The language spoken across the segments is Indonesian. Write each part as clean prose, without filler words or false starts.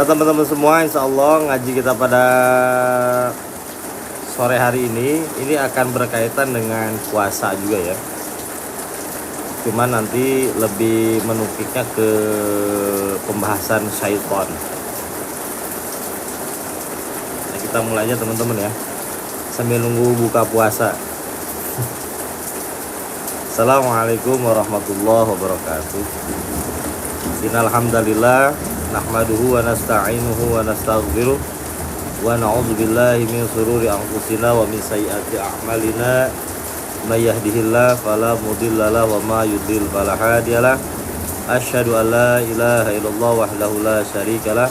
Teman-teman semua, insya Allah ngaji kita pada sore hari ini akan berkaitan dengan puasa juga ya. Cuman nanti lebih menukiknya ke pembahasan syaitan. Nah, kita mulai aja teman-teman ya, sambil nunggu buka puasa. Assalamualaikum warahmatullahi wabarakatuh. Innal hamdalillah nahmaduhu wa nasta'inuhu wa nastaghfiruh wa na'udzu billahi min shururi anfusina wa min sayyiati a'malina may yahdihillahu fala mudilla lahu wa may yudlil fala hadiyalah. Asyhadu an la ilaha illallah wahdahu la syarikalah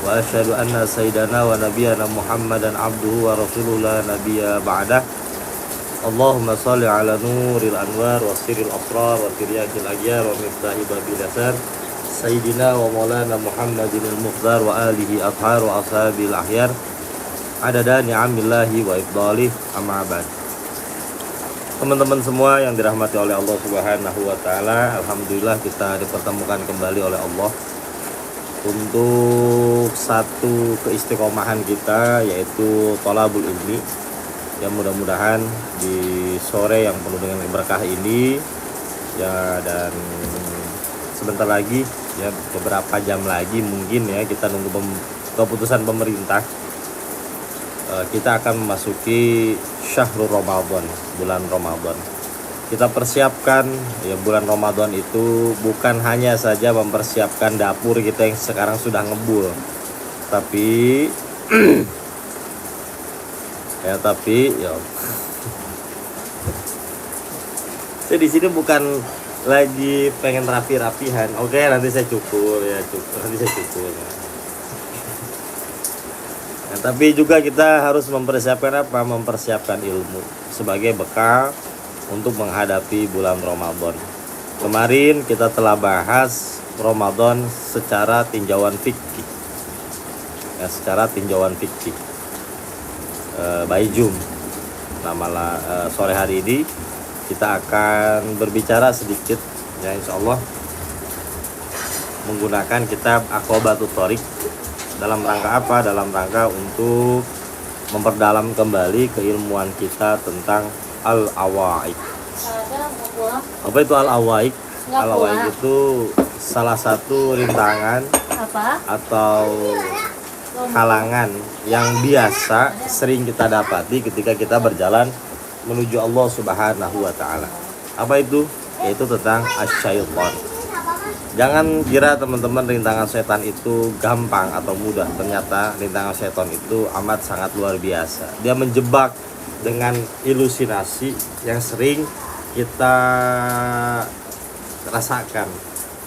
wa asyhadu anna sayyidana wa nabiyyana Muhammadan abduhu wa rasuluhu la nabiyya ba'dah. Allahumma shalli ala nuril anwar wa sirril asrar wa tiryakil agyar wa miftahi babil yasar Sayyidina wa maulana Muhammadinil Muqdar wa alihi athhar wa ashabil ahyar adada ni'amillahi wa ifdalih, amma ba'd. Teman-teman semua yang dirahmati oleh Allah Subhanahu wa taala, alhamdulillah kita dipertemukan kembali oleh Allah untuk satu keistiqomahan kita, yaitu thalabul ilmi. Ya, mudah-mudahan di sore yang penuh dengan berkah ini ya, dan sebentar lagi ya, beberapa jam lagi mungkin ya, kita nunggu keputusan pemerintah, kita akan memasuki syahrul Ramadan, bulan Ramadan. Kita persiapkan ya, bulan Ramadan itu bukan hanya saja mempersiapkan dapur kita yang sekarang sudah ngebul, tapi ya saya di sini bukan lagi pengen rapi-rapihan. Oke, nanti saya cukur ya, nanti saya cukur ya. Nah, tapi juga kita harus mempersiapkan apa? Mempersiapkan ilmu sebagai bekal untuk menghadapi bulan Ramadan. Kemarin kita telah bahas Ramadan secara tinjauan fikih. Ya, secara tinjauan fikih. Baijum. Nah, malah sore hari ini kita akan berbicara sedikit ya, insya Allah menggunakan kitab Aqobatut Thoriq. Dalam rangka apa? Dalam rangka untuk memperdalam kembali keilmuan kita tentang al-awaik. Apa itu al-awaik? Al-awaik itu salah satu rintangan atau halangan yang biasa sering kita dapati ketika kita berjalan menuju Allah Subhanahu wa taala. Apa itu? Yaitu tentang asyaiton. Jangan kira teman-teman rintangan setan itu gampang atau mudah. Ternyata rintangan setan itu amat sangat luar biasa. Dia menjebak dengan ilusinasi yang sering kita rasakan,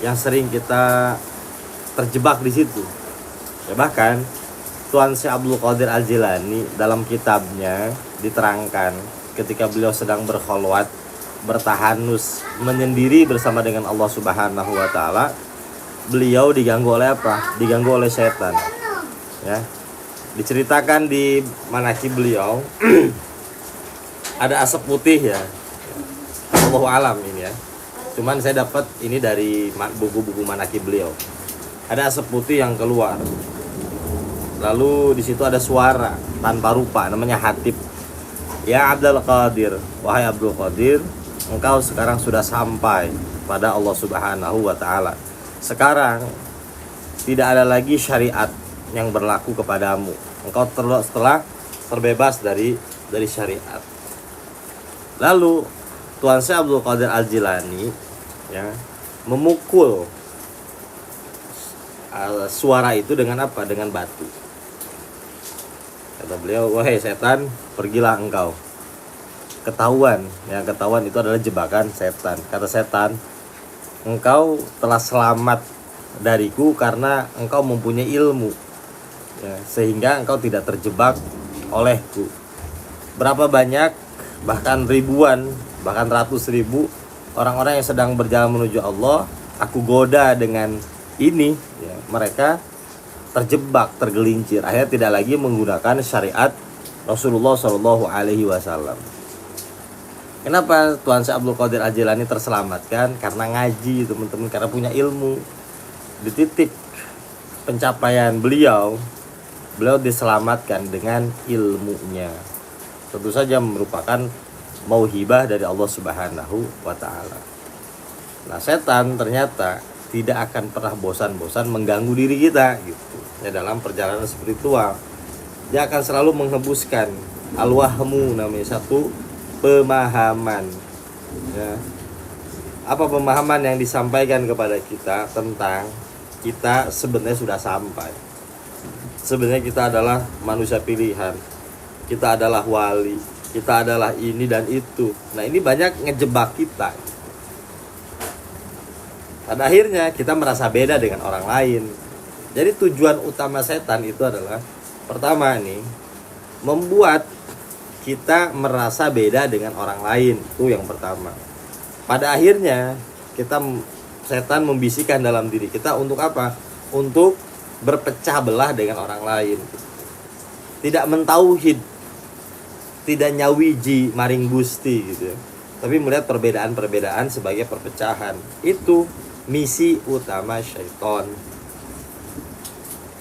yang sering kita terjebak di situ. Ya, bahkan Tuan Syekh Abdul Qadir Al-Jilani dalam kitabnya diterangkan ketika beliau sedang berkholwat, bertahanus, menyendiri bersama dengan Allah Subhanahu wa taala, beliau diganggu oleh apa? Diganggu oleh setan. Ya. Diceritakan di manaqib beliau ada asap putih ya. Allahu alam ini ya. Cuman saya dapat ini dari buku-buku manaqib beliau. Ada asap putih yang keluar. Lalu di situ ada suara tanpa rupa, namanya Hatib. Ya Abdul Qadir, wahai Abdul Qadir, engkau sekarang sudah sampai pada Allah Subhanahu wa taala. Sekarang tidak ada lagi syariat yang berlaku kepadamu. Engkau telah terbebas dari syariat. Lalu Tuan Syekh Abdul Qadir Al-Jilani ya, memukul suara itu dengan apa? Dengan batu. Kata beliau, wahai setan, pergilah engkau. Ketahuan, yang ketahuan itu adalah jebakan setan. Kata setan, engkau telah selamat dariku karena engkau mempunyai ilmu ya, sehingga engkau tidak terjebak olehku. Berapa banyak, bahkan ribuan, bahkan ratus ribu orang-orang yang sedang berjalan menuju Allah, aku goda dengan ini ya, mereka terjebak, tergelincir, akhirnya tidak lagi menggunakan syariat Rasulullah Shallallahu Alaihi Wasallam. Kenapa Tuan Syekh Abdul Qadir Al-Jilani terselamatkan? Karena ngaji teman-teman, karena punya ilmu. Dititik pencapaian beliau diselamatkan dengan ilmunya. Tentu saja merupakan mauhibah dari Allah Subhanahu wa taala. Nah, setan ternyata tidak akan pernah bosan-bosan mengganggu diri kita gitu. Ya, dalam perjalanan spiritual. Dia akan selalu menghembuskan al-wahmu, namanya satu pemahaman. Ya. Apa pemahaman yang disampaikan kepada kita tentang kita sebenarnya sudah sampai. Sebenarnya kita adalah manusia pilihan. Kita adalah wali, kita adalah ini dan itu. Nah, ini banyak ngejebak kita. Pada akhirnya kita merasa beda dengan orang lain. Jadi tujuan utama setan itu adalah pertama nih, membuat kita merasa beda dengan orang lain. Itu yang pertama. Pada akhirnya setan membisikkan dalam diri kita untuk apa? Untuk berpecah belah dengan orang lain. Tidak mentauhid, tidak nyawiji maring gusti gitu ya. Tapi melihat perbedaan-perbedaan sebagai perpecahan. Itu misi utama syaitan.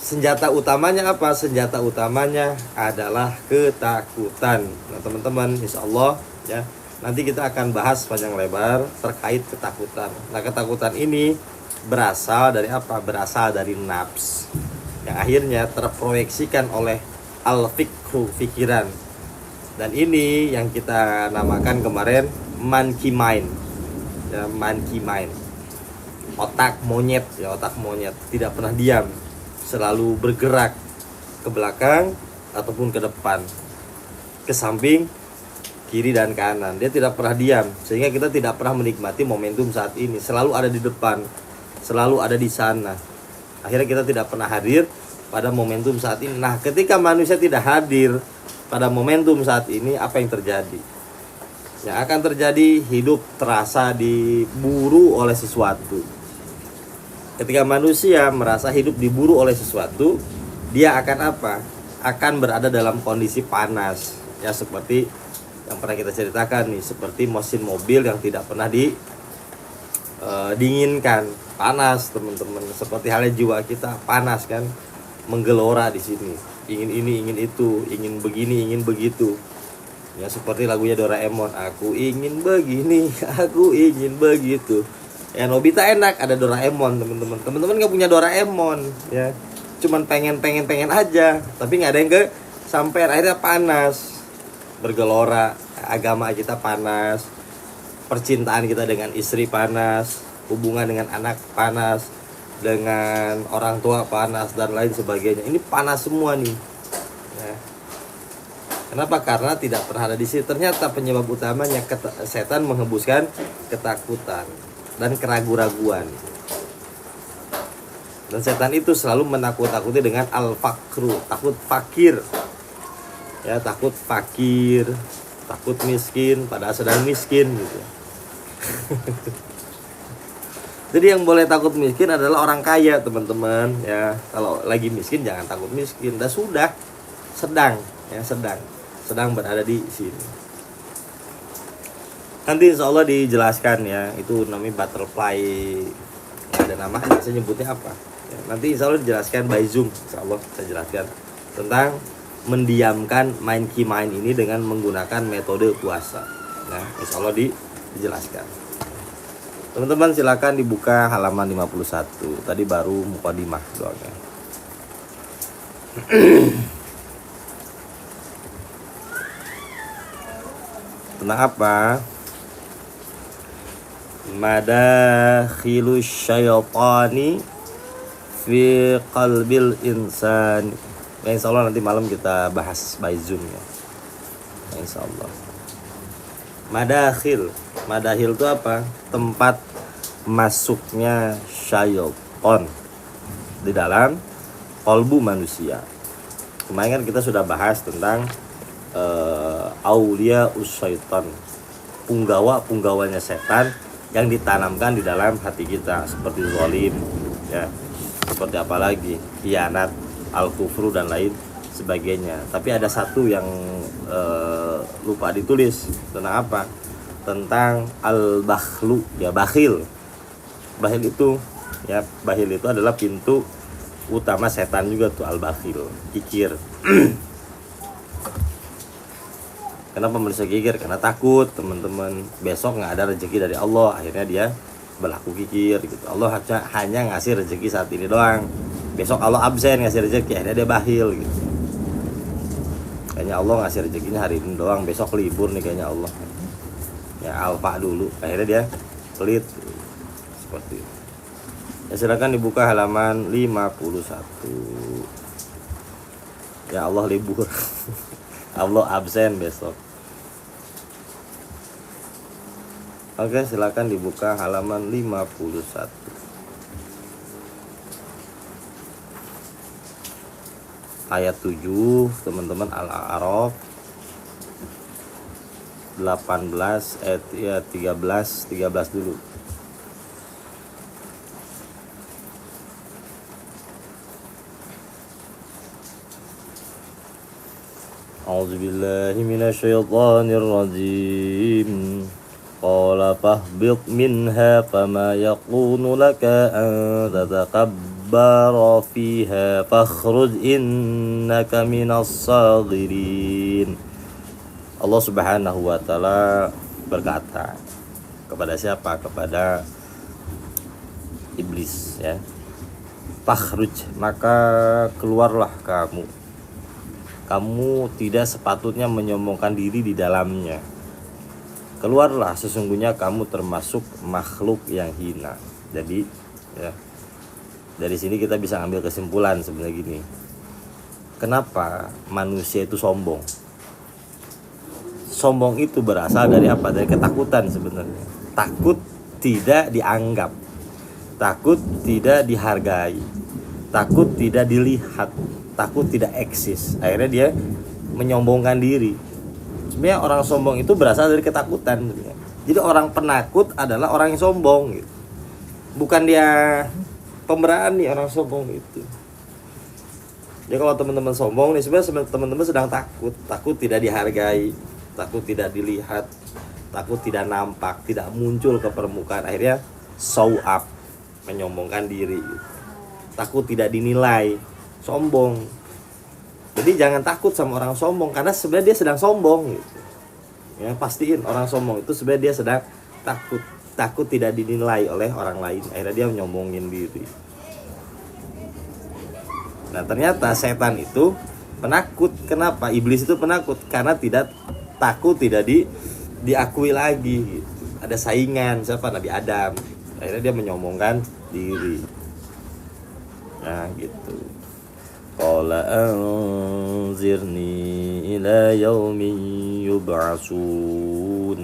Senjata utamanya apa? Senjata utamanya adalah ketakutan. Nah, teman-teman, insyaallah ya, nanti kita akan bahas panjang lebar terkait ketakutan. Nah, ketakutan ini berasal dari apa? Berasal dari nafs, yang akhirnya terproyeksikan oleh al-fikhu, pikiran. Dan ini yang kita namakan kemarin monkey mind. Ya, monkey mind. Otak monyet, ya, otak monyet tidak pernah diam, selalu bergerak ke belakang ataupun ke depan, ke samping, kiri dan kanan. Dia tidak pernah diam, sehingga kita tidak pernah menikmati momentum saat ini. Selalu ada di depan, selalu ada di sana. Akhirnya kita tidak pernah hadir pada momentum saat ini. Nah, ketika manusia tidak hadir pada momentum saat ini, apa yang terjadi? Yang akan terjadi, hidup terasa diburu oleh sesuatu. Ketika manusia merasa hidup diburu oleh sesuatu, dia akan apa? Akan berada dalam kondisi panas. Ya, seperti yang pernah kita ceritakan nih, seperti mesin mobil yang tidak pernah dinginkan. Panas, teman-teman. Seperti halnya jiwa kita, panas kan? Menggelora di sini. Ingin ini, ingin itu, ingin begini, ingin begitu. Ya, seperti lagunya Doraemon, aku ingin begini, aku ingin begitu. Ya, Nobita enak ada Doraemon, teman-teman. Teman-teman nggak punya Doraemon, ya. Cuman pengen aja, tapi nggak ada yang sampai akhirnya panas, bergelora. Agama kita panas, percintaan kita dengan istri panas, hubungan dengan anak panas, dengan orang tua panas dan lain sebagainya. Ini panas semua nih. Ya. Kenapa? Karena tidak pernah ada di sini. Ternyata penyebab utamanya setan menghembuskan ketakutan dan keraguan-raguan. Dan setan itu selalu menakut-takuti dengan al-fakru, takut fakir. Ya, takut fakir, takut miskin padahal sedang miskin gitu. Jadi yang boleh takut miskin adalah orang kaya, teman-teman, ya. Kalau lagi miskin jangan takut miskin. Dan sudah sedang berada di sini. Nanti insya Allah dijelaskan ya, itu namanya butterfly. Ya, ada nama, saya nyebutnya apa? Ya, nanti insya Allah dijelaskan by Zoom. Insya Allah saya jelaskan tentang mendiamkan monkey mind ini dengan menggunakan metode puasa. Nah, insya Allah dijelaskan. Teman-teman silakan dibuka halaman 51. Tadi baru mukadimah doangnya. Tentang apa? Madakhilus syaitani fi qalbil insan. Ya, insya Allah nanti malam kita bahas by Zoom ya. Insya Allah. Madakhil itu apa? Tempat masuknya syaitan di dalam kolbu manusia. Kemarin kan kita sudah bahas tentang aulia usyaitan, punggawanya setan yang ditanamkan di dalam hati kita, seperti zalim, ya, seperti apa lagi, khianat, al-kufru dan lain sebagainya. Tapi ada satu yang lupa ditulis. Tentang apa? Tentang al-bakhlu, ya, bakhil. Bakhil itu adalah pintu utama setan juga tuh, al-bakhil, kikir. Kenapa manusia kikir? Karena takut teman-teman besok nggak ada rezeki dari Allah, akhirnya dia berlaku kikir gitu. Allah hanya ngasih rezeki saat ini doang, besok Allah absen ngasih rezeki, akhirnya dia bakhil gitu. Kayaknya Allah ngasih rezekinya hari ini doang, besok libur nih kayaknya Allah, ya alfa dulu, akhirnya dia pelit seperti itu. Ya, silakan dibuka halaman 51. Ya Allah libur. Allah absen besok. Oke, silakan dibuka halaman 51. Ayat 7, teman-teman, Al-A'raf 18 ayat ya 13 dulu. A'udzubillahi minasyaitonir rajim. Qala fahbit minha fama yakunu laka an tatakabbara fiha fakhruj innaka minas sagirin. Allah Subhanahu wa taala berkata kepada siapa? Kepada iblis, ya. Fakhruj, maka keluarlah kamu. Kamu tidak sepatutnya menyombongkan diri di dalamnya. Keluarlah, sesungguhnya kamu termasuk makhluk yang hina. Jadi, ya, dari sini kita bisa ambil kesimpulan sebenarnya gini. Kenapa manusia itu sombong? Sombong itu berasal dari apa? Dari ketakutan sebenarnya. Takut tidak dianggap, takut tidak dihargai, takut tidak dilihat, takut tidak eksis. Akhirnya dia menyombongkan diri. Sebenarnya orang sombong itu berasal dari ketakutan sebenarnya. Jadi orang penakut adalah orang yang sombong gitu. Bukan dia pemberani, orang sombong itu. Jadi kalau teman-teman sombong nih, sebenarnya teman-teman sedang takut tidak dihargai, takut tidak dilihat, takut tidak nampak, tidak muncul ke permukaan. Akhirnya show up, menyombongkan diri gitu. Takut tidak dinilai, sombong. Jadi jangan takut sama orang sombong, karena sebenarnya dia sedang sombong gitu. Ya, pastiin orang sombong itu sebenarnya dia sedang takut tidak dinilai oleh orang lain. Akhirnya dia menyombongin diri. Nah, ternyata setan itu penakut. Kenapa? Iblis itu penakut karena takut tidak diakui lagi gitu. Ada saingan, siapa? Nabi Adam. Akhirnya dia menyombongkan diri. Nah, gitu. Qala anzirni ila yaumi yub'atsun.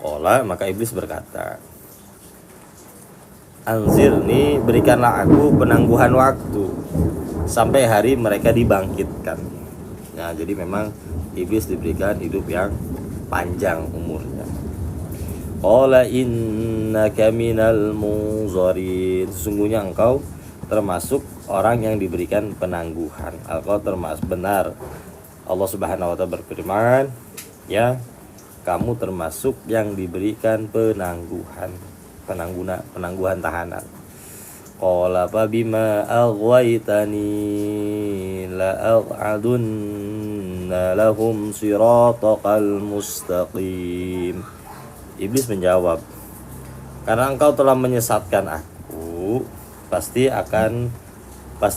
Qala, maka iblis berkata, anzirni, berikanlah aku penangguhan waktu sampai hari mereka dibangkitkan. Nah, jadi memang iblis diberikan hidup yang panjang umurnya. Qala innaka minal munzarin, sesungguhnya engkau termasuk orang yang diberikan penangguhan. Engkau termasuk, benar Allah Subhanahu wa taala berfirman, ya, kamu termasuk yang diberikan penangguhan tahanan. Qala fa bima aghwaytani la aq'adunna lahum siratal mustaqim. Iblis menjawab, karena engkau telah menyesatkan aku, pasti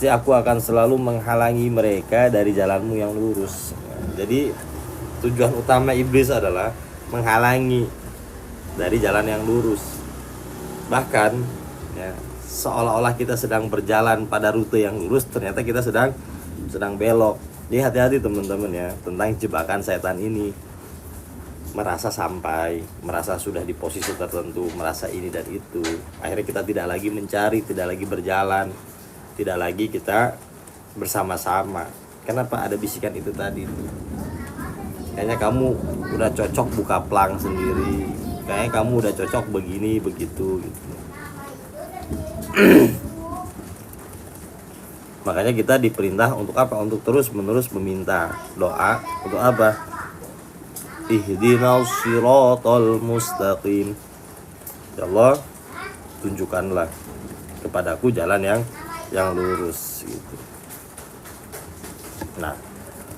aku akan selalu menghalangi mereka dari jalanmu yang lurus. Jadi tujuan utama iblis adalah menghalangi dari jalan yang lurus. Bahkan, ya, seolah-olah kita sedang berjalan pada rute yang lurus, ternyata kita sedang belok. Jadi hati-hati teman-teman ya tentang jebakan setan ini. Merasa sampai, merasa sudah di posisi tertentu, merasa ini dan itu. Akhirnya kita tidak lagi mencari, tidak lagi berjalan, tidak lagi kita bersama-sama. Kenapa? Ada bisikan itu tadi. Kayaknya kamu udah cocok buka plang sendiri. Kayaknya kamu udah cocok begini, begitu gitu. Makanya kita diperintah untuk apa? Untuk terus-menerus meminta doa. Untuk apa? Ihdinas siratal mustaqim. Ya Allah, tunjukkanlah kepadaku jalan yang lurus gitu. Nah,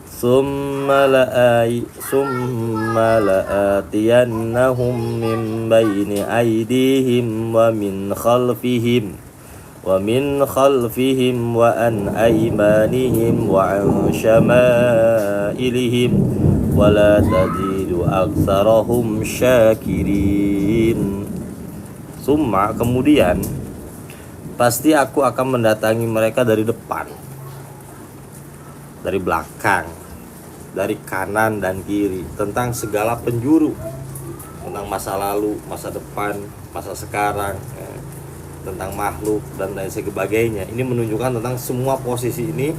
summa la'atiyannahum min baini aydihim wa min khalfihim wa an aymanihim wa an syama'ilihim wa la tajidu aktsarahum syakirin. Summa, kemudian pasti aku akan mendatangi mereka dari depan, dari belakang, dari kanan dan kiri, tentang segala penjuru, tentang masa lalu, masa depan, masa sekarang, tentang makhluk dan lain sebagainya. Ini menunjukkan tentang semua posisi ini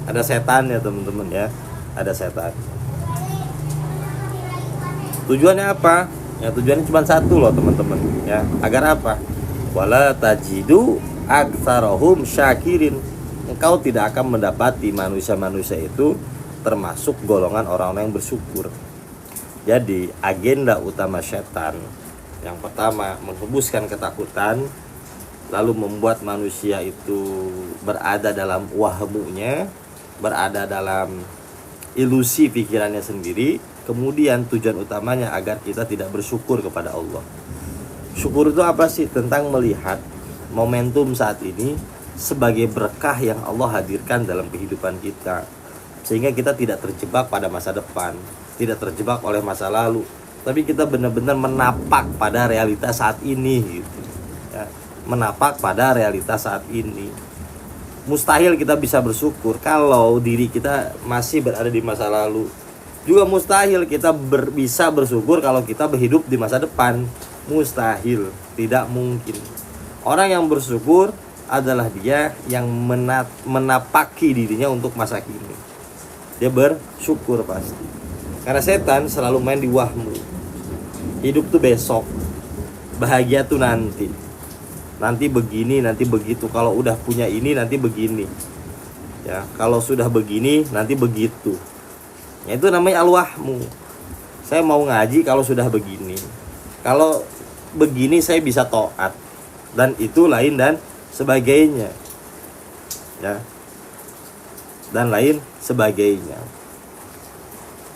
ada setan ya teman-teman ya, ada setan. Tujuannya apa? Ya tujuannya cuma satu loh teman-teman ya. Agar apa? Wala tajidu aktsarahum syakirin. Engkau tidak akan mendapati manusia-manusia itu termasuk golongan orang-orang yang bersyukur. Jadi agenda utama setan yang pertama menghembuskan ketakutan, lalu membuat manusia itu berada dalam wahmunya, berada dalam ilusi pikirannya sendiri. Kemudian tujuan utamanya agar kita tidak bersyukur kepada Allah. Syukur itu apa sih? Tentang melihat momentum saat ini sebagai berkah yang Allah hadirkan dalam kehidupan kita, sehingga kita tidak terjebak pada masa depan, tidak terjebak oleh masa lalu, tapi kita benar-benar menapak pada realitas saat ini gitu ya. Menapak pada realitas saat ini. Mustahil kita bisa bersyukur kalau diri kita masih berada di masa lalu. Juga mustahil kita bisa bersyukur kalau kita berhidup di masa depan. Mustahil, tidak mungkin. Orang yang bersyukur adalah dia yang menapaki dirinya untuk masa kini. Dia bersyukur pasti. Karena setan selalu main di wahmu. Hidup tuh besok, bahagia tuh nanti. Nanti begini, nanti begitu. Kalau udah punya ini, nanti begini. Ya, kalau sudah begini, nanti begitu. Ya, itu namanya al-wahmu. Saya mau ngaji kalau sudah begini. Kalau begini saya bisa taat. Dan itu lain dan sebagainya. Ya. Dan lain sebagainya.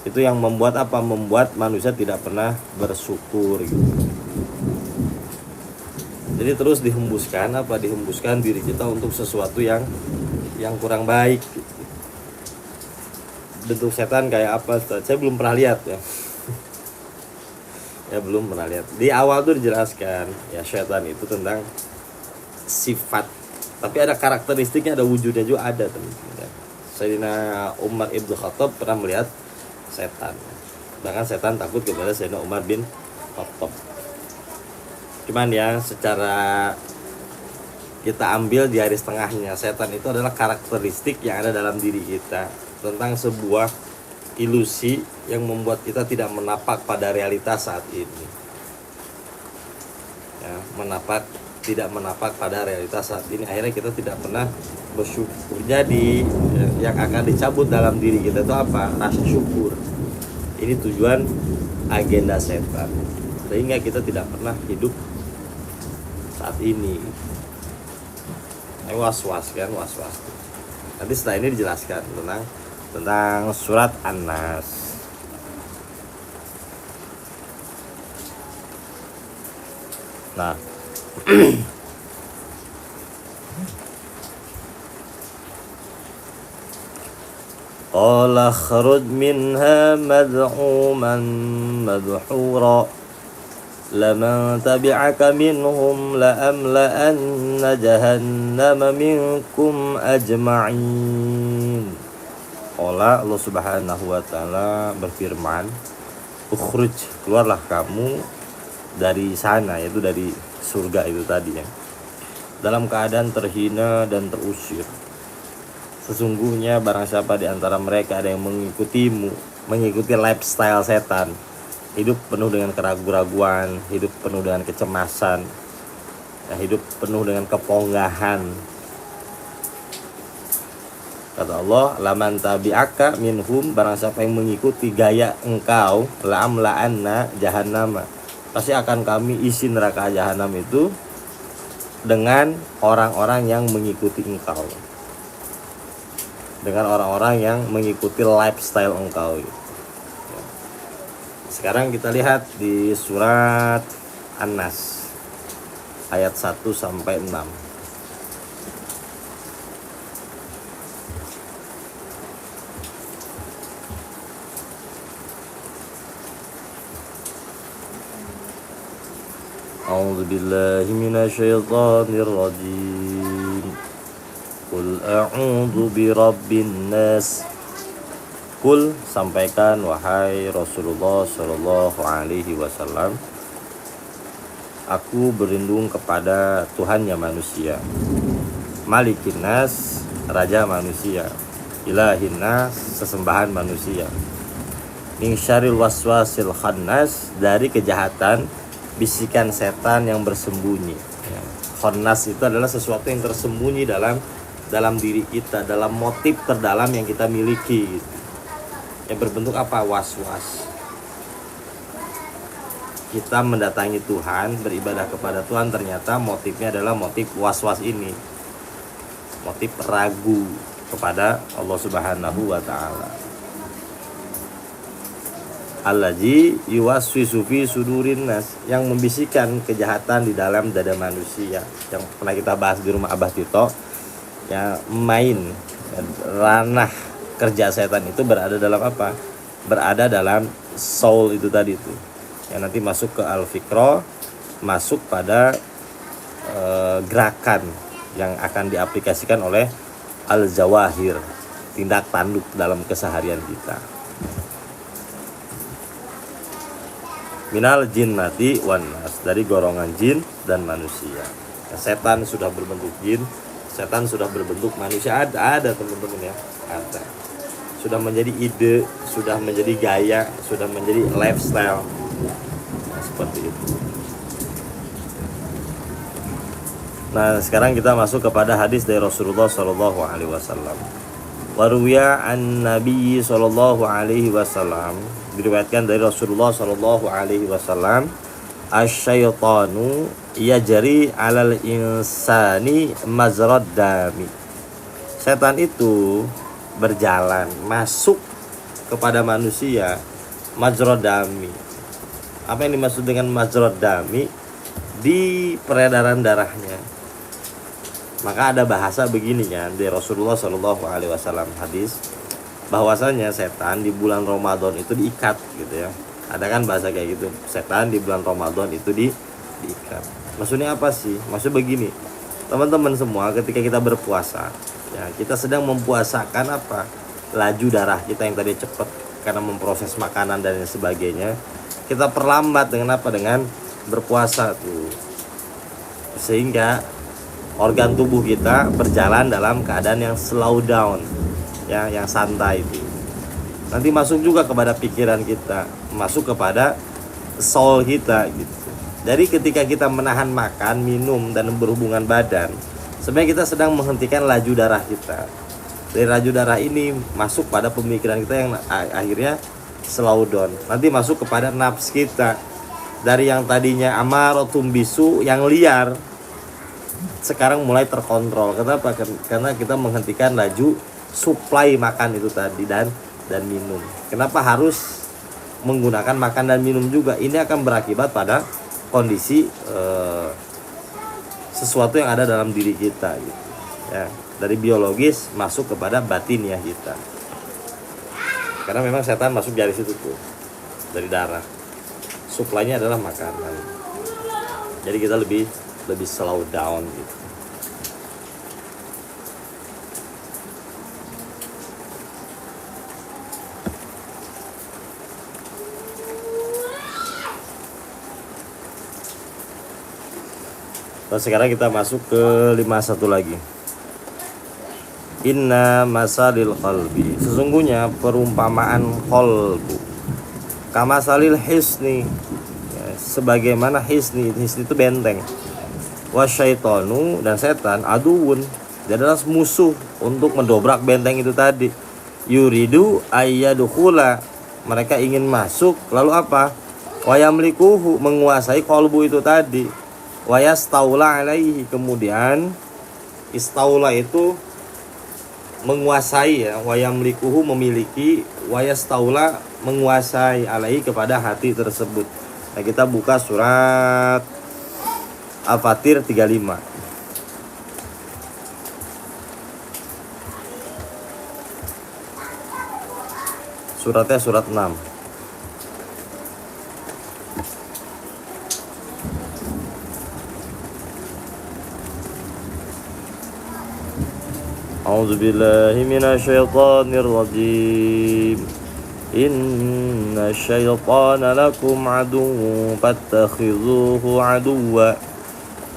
Itu yang membuat apa? Membuat manusia tidak pernah bersyukur gitu. Jadi terus dihembuskan diri kita untuk sesuatu yang kurang baik gitu. Bentuk setan kayak apa? Saya belum pernah lihat ya. Ya belum pernah lihat. Di awal tuh dijelaskan ya setan itu tentang sifat, tapi ada karakteristiknya, ada wujudnya juga ada teman-teman. Sayyidina Umar ibn Khattab pernah melihat setan. Bahkan setan takut kepada Sayyidina Umar bin Khattab. Cuman ya secara kita ambil di garis tengahnya, setan itu adalah karakteristik yang ada dalam diri kita, tentang sebuah ilusi yang membuat kita tidak menapak pada realitas saat ini. Ya, tidak menapak pada realitas saat ini, akhirnya kita tidak pernah bersyukur. Jadi yang akan dicabut dalam diri kita itu apa? Rasa syukur. Ini tujuan agenda setan, sehingga kita tidak pernah hidup saat ini. Was-was. Nanti setelah ini dijelaskan tentang surat An-Nas. Nah, qala kharuj minha mad'uman madhura laman tabi'aka minhum la'amla'anna jahannama minkum ajma'in. Allah Subhanahu wa ta'ala berfirman, ukhruj, keluarlah kamu dari sana, yaitu dari surga itu tadi ya, dalam keadaan terhina dan terusir. Sesungguhnya barang siapa di antara mereka ada yang mengikutimu, mengikuti lifestyle setan, hidup penuh dengan keraguan-raguan, hidup penuh dengan kecemasan, hidup penuh dengan keponggahan. Kata Allah, laman tabi'aka minhum, barang siapa yang mengikuti gaya engkau, la'amla'anna jahannama, pasti akan kami isi neraka jahanam itu dengan orang-orang yang mengikuti engkau, dengan orang-orang yang mengikuti lifestyle engkau gitu. Sekarang kita lihat di surat An-Nas ayat 1 sampai 6. A'udzu billahi minasyaitonir rajim. Qul a'udzu birabbin nas. Qul, sampaikan wahai Rasulullah sallallahu alaihi wasallam, aku berlindung kepada Tuhannya manusia, Malikin nas, raja manusia, Ilahin nas, sesembahan manusia, min syarril waswasil khannas, dari kejahatan bisikan setan yang bersembunyi. Khannas itu adalah sesuatu yang tersembunyi dalam diri kita, dalam motif terdalam yang kita miliki gitu. Yang berbentuk apa? Was-was. Kita mendatangi Tuhan, beribadah kepada Tuhan, ternyata motifnya adalah motif was-was ini, motif ragu kepada Allah Subhanahu wa ta'ala. Allazi yuwaswisu fi sudurin nas, yang membisikkan kejahatan di dalam dada manusia, yang pernah kita bahas di rumah Abah Tito. Ya, main ranah kerja setan itu berada dalam apa? Berada dalam soul itu tadi itu. Yang nanti masuk ke al-fikra, masuk pada gerakan yang akan diaplikasikan oleh al-zawahir, tindak tanduk dalam keseharian kita. Minal jinnati wan nas, dari golongan jin dan manusia. Setan sudah berbentuk jin, setan sudah berbentuk manusia, ada teman-teman ya, ada. Sudah menjadi ide, sudah menjadi gaya, sudah menjadi lifestyle. Nah, seperti itu. Nah, sekarang kita masuk kepada hadis dari Rasulullah sallallahu alaihi wasallam. Waruya an Nabi sallallahu alaihi wasallam, diriwayatkan dari Rasulullah sallallahu alaihi wasallam, asyaitanu yajri 'alal insani mazrad dami. Setan itu berjalan masuk kepada manusia mazrad dami. Apa yang dimaksud dengan mazrad dami? Di peredaran darahnya. Maka ada bahasa begini kan dari Rasulullah Shallallahu Alaihi Wasallam, hadis bahwasanya setan di bulan Ramadan itu diikat gitu ya. Ada kan bahasa kayak gitu, setan di bulan Ramadan itu diikat. Maksudnya apa sih? Maksudnya begini, teman-teman semua, ketika kita berpuasa, ya kita sedang mempuasakan apa? Laju darah kita yang tadi cepat karena memproses makanan dan sebagainya. Kita perlambat dengan apa? Dengan berpuasa tuh, sehingga organ tubuh kita berjalan dalam keadaan yang slow down, ya, yang santai itu. Nanti masuk juga kepada pikiran kita, masuk kepada soul kita gitu. Jadi ketika kita menahan makan, minum, dan berhubungan badan, sebenarnya kita sedang menghentikan laju darah kita. Dari laju darah ini masuk pada pemikiran kita yang akhirnya slow down. Nanti masuk kepada nafs kita. Dari yang tadinya amaratum bisu, yang liar, sekarang mulai terkontrol. Kenapa? Karena kita menghentikan laju suplai makan itu tadi dan minum. Kenapa harus menggunakan makan dan minum juga? Ini akan berakibat pada kondisi sesuatu yang ada dalam diri kita gitu. Ya, dari biologis masuk kepada batiniah kita. Karena memang setan masuk dari situ tuh, dari darah. Suplainya adalah makanan. Jadi kita lebih slow down gitu. Terus sekarang kita masuk ke 51 lagi. Inna masalil qalbi, sesungguhnya perumpamaan qalbu, kamasalil hisni, ya, sebagaimana hisni itu benteng. Wasyaitonu, dan setan, aduun, dia adalah musuh untuk mendobrak benteng itu tadi. Yuridu ayyadkhula, mereka ingin masuk, lalu apa? Wayamlikuhu, menguasai qalbu itu tadi. Wa yastaula alaihi, kemudian istaula itu menguasai ya, wa yamlikuhu memiliki, wa yastaula menguasai alaihi kepada hati tersebut. Nah, kita buka surat Al-Fatir 35. Suratnya surat 6. A'udzu billahi minasyaitonir rajim. Inna syaitana lakum aduwwun fattakhidhuhu aduwwa.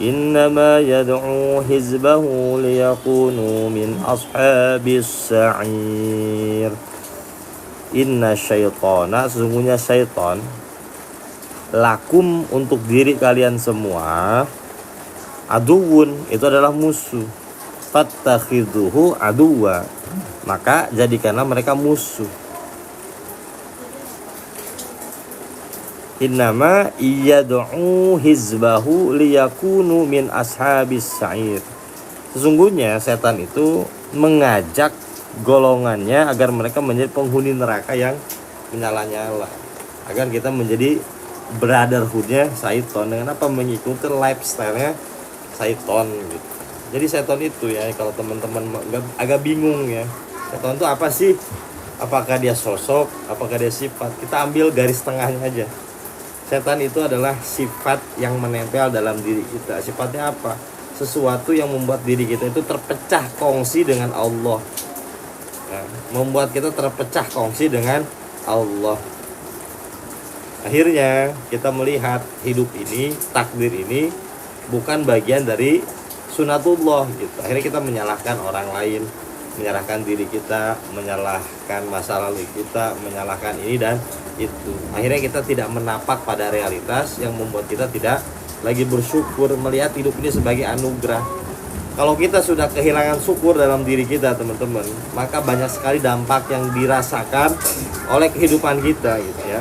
Innama yad'u hizbahu liyakunu min ashabis sa'ir. Inna syaitana, sesungguhnya syaitan, lakum untuk diri kalian semua, aduwun itu adalah musuh, fattakhidhuhu aduwa, maka jadikanlah mereka musuh. Innama yad'u hizbahu liyakunu min ashabis sa'ir. Sesungguhnya setan itu mengajak golongannya agar mereka menjadi penghuni neraka yang menyala-nyala, agar kita menjadi brotherhoodnya syaitan. Dengan apa? Mengikuti lifestyle-nya syaitan gitu. Jadi syaitan itu ya, kalau teman-teman agak bingung ya, syaitan itu apa sih? Apakah dia sosok, apakah dia sifat? Kita ambil garis tengahnya aja. Syaitan itu adalah sifat yang menempel dalam diri kita. Sifatnya apa? Sesuatu yang membuat diri kita itu terpecah kongsi dengan Allah. Nah, membuat kita terpecah kongsi dengan Allah. Akhirnya kita melihat hidup ini, takdir ini bukan bagian dari sunatullah gitu. Akhirnya kita menyalahkan orang lain, menyalahkan diri kita, menyalahkan masa lalu kita, menyalahkan ini dan itu. Akhirnya kita tidak menapak pada realitas yang membuat kita tidak lagi bersyukur, melihat hidup ini sebagai anugerah. Kalau kita sudah kehilangan syukur dalam diri kita, teman-teman, maka banyak sekali dampak yang dirasakan oleh kehidupan kita gitu ya.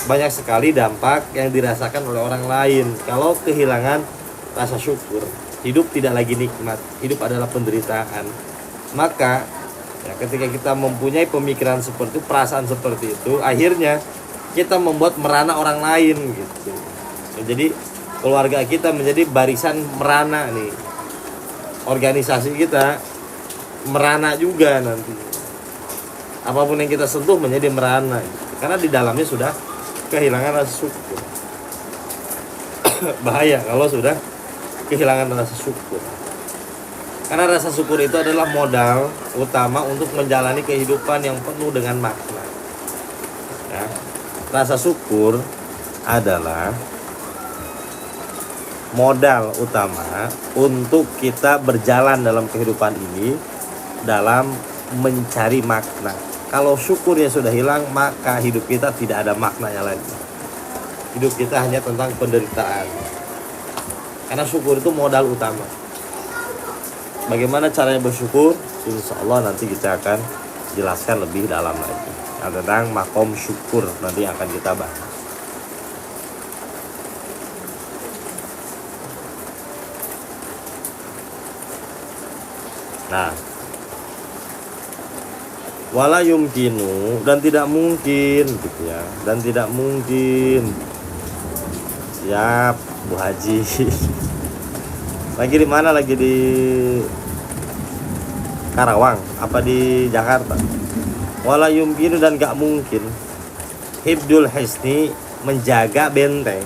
Banyak sekali dampak yang dirasakan oleh orang lain kalau kehilangan rasa syukur. Hidup tidak lagi nikmat, hidup adalah penderitaan. Maka ya, ketika kita mempunyai pemikiran seperti itu, perasaan seperti itu, akhirnya kita membuat merana orang lain gitu. Ya, jadi keluarga kita menjadi barisan merana nih. Organisasi kita merana juga nanti. Apapun yang kita sentuh menjadi merana gitu. Karena di dalamnya sudah kehilangan rasa syukur. Bahaya kalau sudah kehilangan rasa syukur. Karena rasa syukur itu adalah modal utama untuk menjalani kehidupan yang penuh dengan makna ya. Rasa syukur adalah modal utama untuk kita berjalan dalam kehidupan ini dalam mencari makna. Kalau syukurnya sudah hilang, maka hidup kita tidak ada maknanya lagi. Hidup kita hanya tentang penderitaan. Karena syukur itu modal utama. Bagaimana caranya bersyukur? Insya Allah nanti kita akan jelaskan lebih dalam lagi. Nah, tentang makom syukur nanti akan kita bahas. Nah, wala yumkinu, dan tidak mungkin gitu ya, dan tidak mungkin. Siap, Bu Haji. Lagi di mana? Lagi di Karawang apa di Jakarta? Wala yumkinu, dan gak mungkin hibdul hisni, menjaga benteng,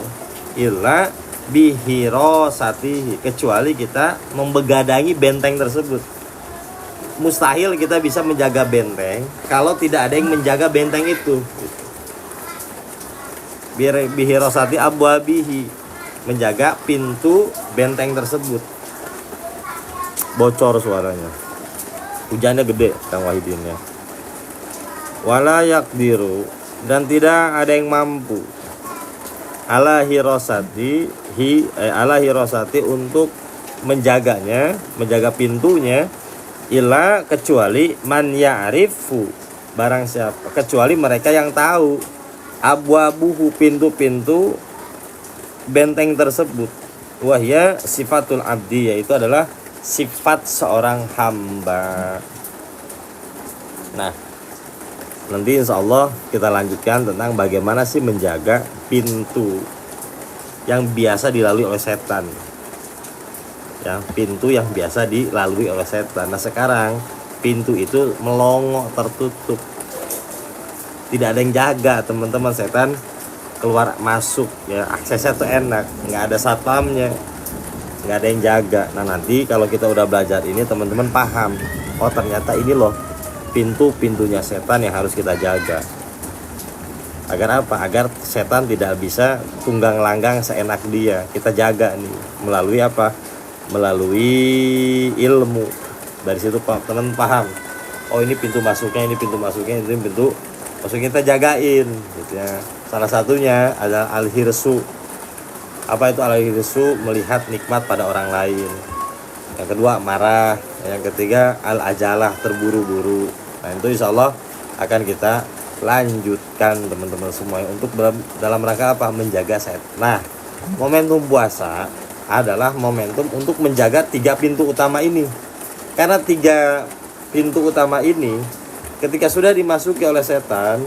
illa bihirosatihi, kecuali kita membegadangi benteng tersebut. Mustahil kita bisa menjaga benteng kalau tidak ada yang menjaga benteng itu. Bihirosati abwabihi, menjaga pintu benteng tersebut. Bocor suaranya, hujannya gede Kang Wahidin ya. Wala yakdiru, dan tidak ada yang mampu ala hirosati untuk menjaganya, menjaga pintunya, illa kecuali man ya'rifu, barang siapa, kecuali mereka yang tahu abwabuhu, pintu-pintu benteng tersebut. Wahya sifatul abdi, yaitu adalah sifat seorang hamba. Nah, nanti insya Allah kita lanjutkan tentang bagaimana sih menjaga pintu yang biasa dilalui oleh setan. Ya, pintu yang biasa dilalui oleh setan. Nah, sekarang pintu itu melongo, tertutup. Tidak ada yang jaga, teman-teman. Setan keluar masuk, ya aksesnya tuh enak, nggak ada satpamnya, nggak ada yang jaga. Nah, nanti kalau kita udah belajar ini, teman-teman paham, oh ternyata ini loh pintunya setan yang harus kita jaga. Agar apa? Agar setan tidak bisa tunggang langgang seenak dia. Kita jaga nih melalui apa? Melalui ilmu. Dari situ teman paham, oh ini pintu masuknya, ini pintu masuknya, ini pintu masuknya, kita jagain gitu ya. Salah satunya adalah al-hirsu. Apa itu al-hirsu? Melihat nikmat pada orang lain. Yang kedua marah. Yang ketiga al-ajalah, terburu-buru. Nah, itu insya Allah akan kita lanjutkan teman-teman semua untuk dalam rangka apa? Menjaga setan. Nah, momentum puasa adalah momentum untuk menjaga 3 pintu utama ini. Karena 3 pintu utama ini ketika sudah dimasuki oleh setan,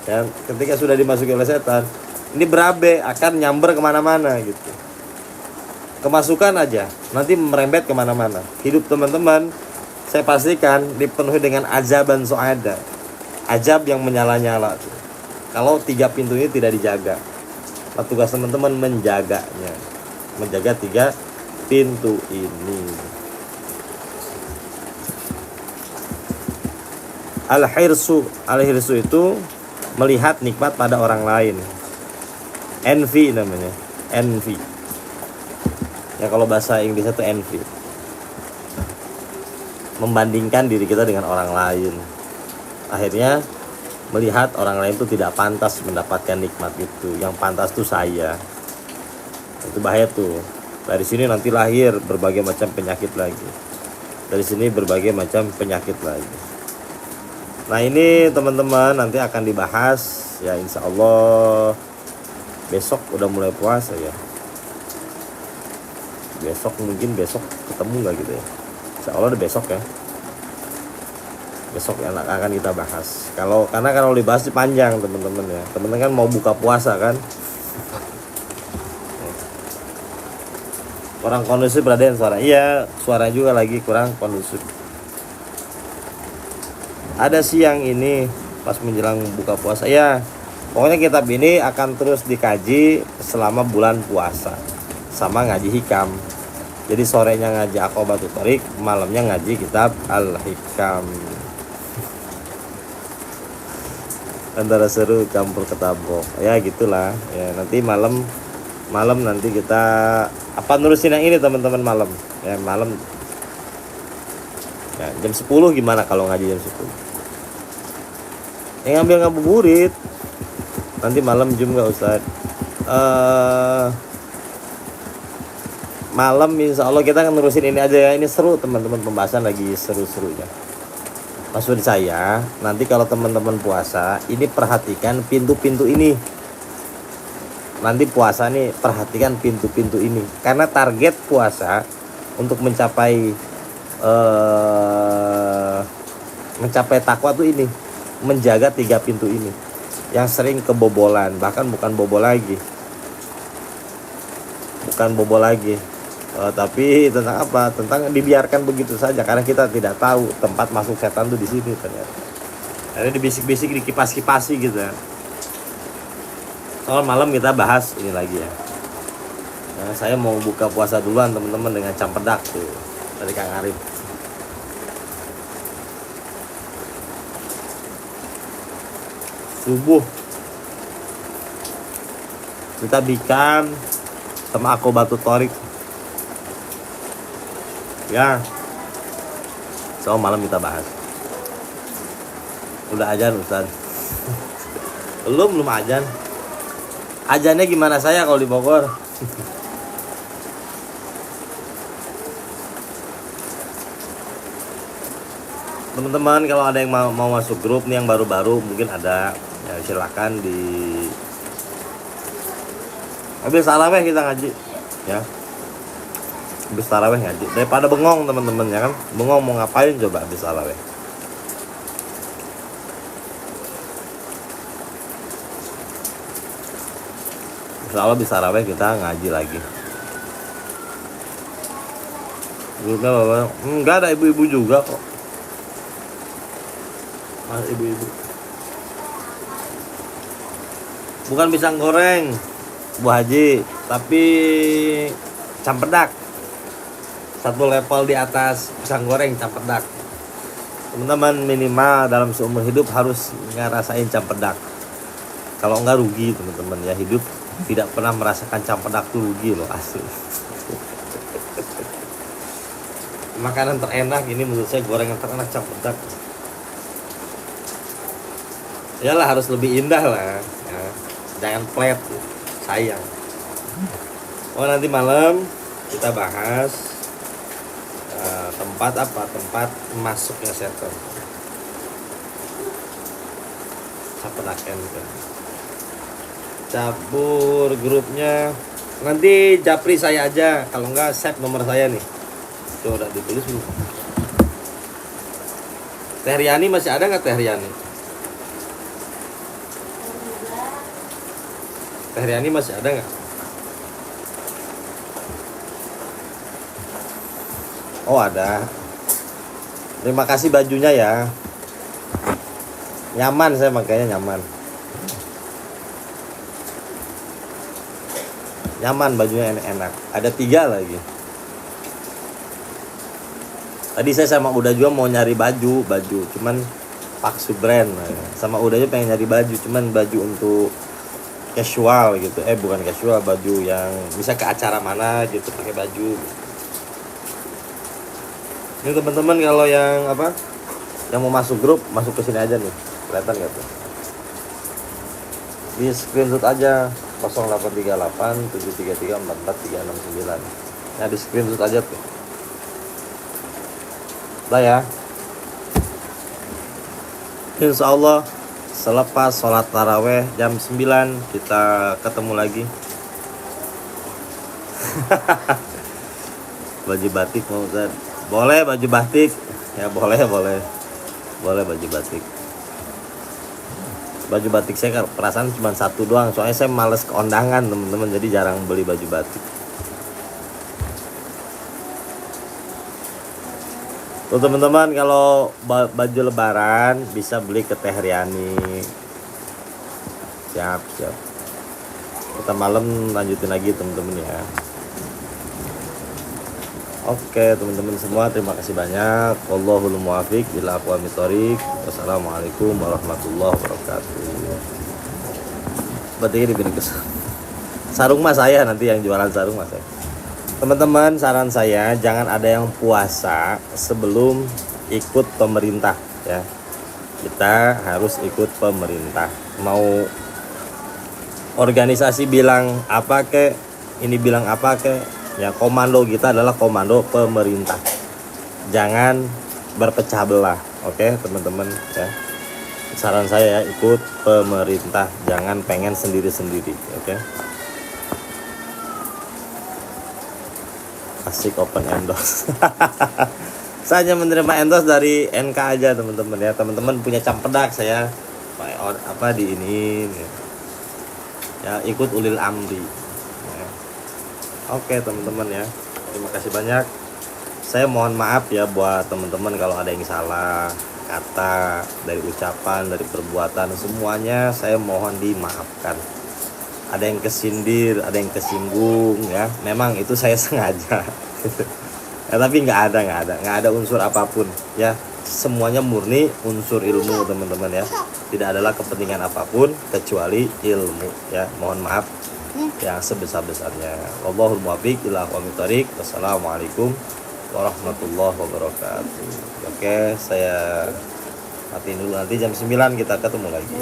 ya, ketika sudah dimasuki oleh setan, ini berabe, akan nyamber kemana-mana gitu. Kemasukan aja, nanti merembet kemana-mana. Hidup teman-teman, saya pastikan dipenuhi dengan azaban so'ada. Azab yang menyala-nyala tuh. Kalau 3 pintu ini tidak dijaga. Nah, tugas teman-teman menjaganya. Menjaga 3 pintu ini. Al-hirsu itu melihat nikmat pada orang lain. Envy namanya, envy. Ya kalau bahasa Inggris itu envy. Membandingkan diri kita dengan orang lain. Akhirnya melihat orang lain itu tidak pantas mendapatkan nikmat itu. Yang pantas itu saya. Itu bahaya tuh. Dari sini nanti lahir berbagai macam penyakit lagi. Dari sini berbagai macam penyakit lagi. Nah, ini teman-teman nanti akan dibahas ya, insya Allah besok udah mulai puasa ya. Mungkin besok ketemu nggak gitu ya. Insya Allah udah besok ya. Besok ya akan kita bahas. Karena kalau dibahas panjang teman-teman ya. Teman-teman kan mau buka puasa kan. Kurang kondusif Raden suara. Iya, suara juga lagi kurang kondusif. Ada siang ini pas menjelang buka puasa ya. Pokoknya kitab ini akan terus dikaji selama bulan puasa sama ngaji hikam. Jadi sorenya ngaji Aqobatul Thoriq, malamnya ngaji kitab Al-Hikam. Antara seru campur ketabok. Ya gitulah. Ya nanti malam nanti kita nurusin yang ini teman-teman malam. Ya malam. Ya, jam 10 gimana kalau ngaji jam 10? Yang ngambil ngabuburit nanti malam juga Ustaz. Malam insya Allah kita akan nerusin ini aja ya. Ini seru teman-teman, pembahasan lagi seru-serunya. Maksud saya nanti kalau teman-teman puasa ini perhatikan pintu-pintu ini. Nanti puasa nih perhatikan pintu-pintu ini. Karena target puasa untuk mencapai takwa tuh ini, menjaga 3 pintu ini yang sering kebobolan, bahkan bukan bobol lagi, tapi tentang apa? Tentang dibiarkan begitu saja karena kita tidak tahu tempat masuk setan tuh di sini ternyata. Ada dibisik-bisik, dikipas-kipasi gitu ya. Soal malam kita bahas ini lagi ya. Nah, saya mau buka puasa duluan teman-teman dengan campedak tuh dari Kang Arif. Subuh kita bikin sama Aqobatul Thoriq ya. So malam kita bahas. Udah azan Ustaz? belum azan. Azannya gimana saya kalau di Bogor? Teman-teman kalau ada yang mau masuk grup nih yang baru-baru mungkin ada ya, silakan di ambil salam ya kita ngaji ya. Habis taraweh ngaji daripada bengong teman-teman ya kan. Bengong mau ngapain coba habis taraweh. Insya Allah habis taraweh kita ngaji lagi. Grupnya bapak, enggak ada ibu-ibu juga kok. Mas ibu-ibu. Bukan pisang goreng, Bu Haji, tapi campedak. Satu level di atas pisang goreng campedak. Teman-teman minimal dalam seumur hidup harus ngerasain campedak. Kalau enggak rugi teman-teman ya, hidup tidak pernah merasakan campedak tuh rugi loh asli. Makanan terenak ini menurut saya gorengan terenak campedak. Yalah harus lebih indah lah ya. Jangan flat sayang. Oh nanti malam kita bahas tempat masuknya setan. Campedak gitu. Cabur grupnya nanti japri saya aja, kalau enggak save nomor saya nih. Tuh udah ditulis belum? Teh Riani masih ada nggak Teh Riani? Teh Riani masih ada nggak? Oh ada. Terima kasih bajunya ya. Nyaman saya makanya nyaman. Nyaman bajunya enak. Ada 3 lagi. Tadi saya sama Uda juga mau nyari baju, cuman Paksu brand. Sama Uda juga pengen nyari baju, cuman baju untuk casual gitu. Bukan casual, baju yang bisa ke acara mana gitu pakai baju. Ini teman-teman kalau yang yang mau masuk grup, masuk ke sini aja nih. Kelihatan nggak tuh? Di screenshot aja 0838 733 44 369. Nah, di screenshot aja tuh. Udah ya. Insya Allah selepas sholat taraweh jam 9 kita ketemu lagi. Baju batik mau Ustaz? Boleh baju batik ya, boleh baju batik. Baju batik saya perasaan cuma satu doang, soalnya saya males ke undangan teman-teman, jadi jarang beli baju batik. Tuh teman-teman, kalau baju lebaran bisa beli ke Teh Riani. Siap. Kita malam lanjutin lagi teman-teman ya. Oke teman-teman semua, terima kasih banyak. Wallahul muwaffiq ila aqwamit thoriq. Wassalamualaikum warahmatullahi wabarakatuh. Berarti ini sarung mas saya, nanti yang jualan sarung mas saya. Teman-teman, saran saya jangan ada yang puasa sebelum ikut pemerintah ya. Kita harus ikut pemerintah. Mau organisasi bilang apa kek, ini bilang apa kek, ya komando kita adalah komando pemerintah. Jangan berpecah belah. Oke teman-teman ya. Saran saya ya, ikut pemerintah, jangan pengen sendiri-sendiri. Oke. Asik open endorse. Saya hanya menerima endorse dari NK aja teman-teman ya. Teman-teman punya campedak saya di ini ya, ikut ulil amri ya. Oke teman-teman ya, terima kasih banyak. Saya mohon maaf ya buat teman-teman kalau ada yang salah kata dari ucapan, dari perbuatan, semuanya saya mohon dimaafkan. Ada yang kesindir, ada yang kesinggung ya, memang itu saya sengaja. Ya, tapi nggak ada unsur apapun ya, semuanya murni unsur ilmu teman-teman ya. Tidak adalah kepentingan apapun kecuali ilmu ya. Mohon maaf yang sebesar-besarnya. Wallahul muwaffiq ila aqwamit thoriq. Wassalamualaikum warahmatullahi wabarakatuh. Oke, saya matiin dulu, nanti jam 9 kita ketemu lagi.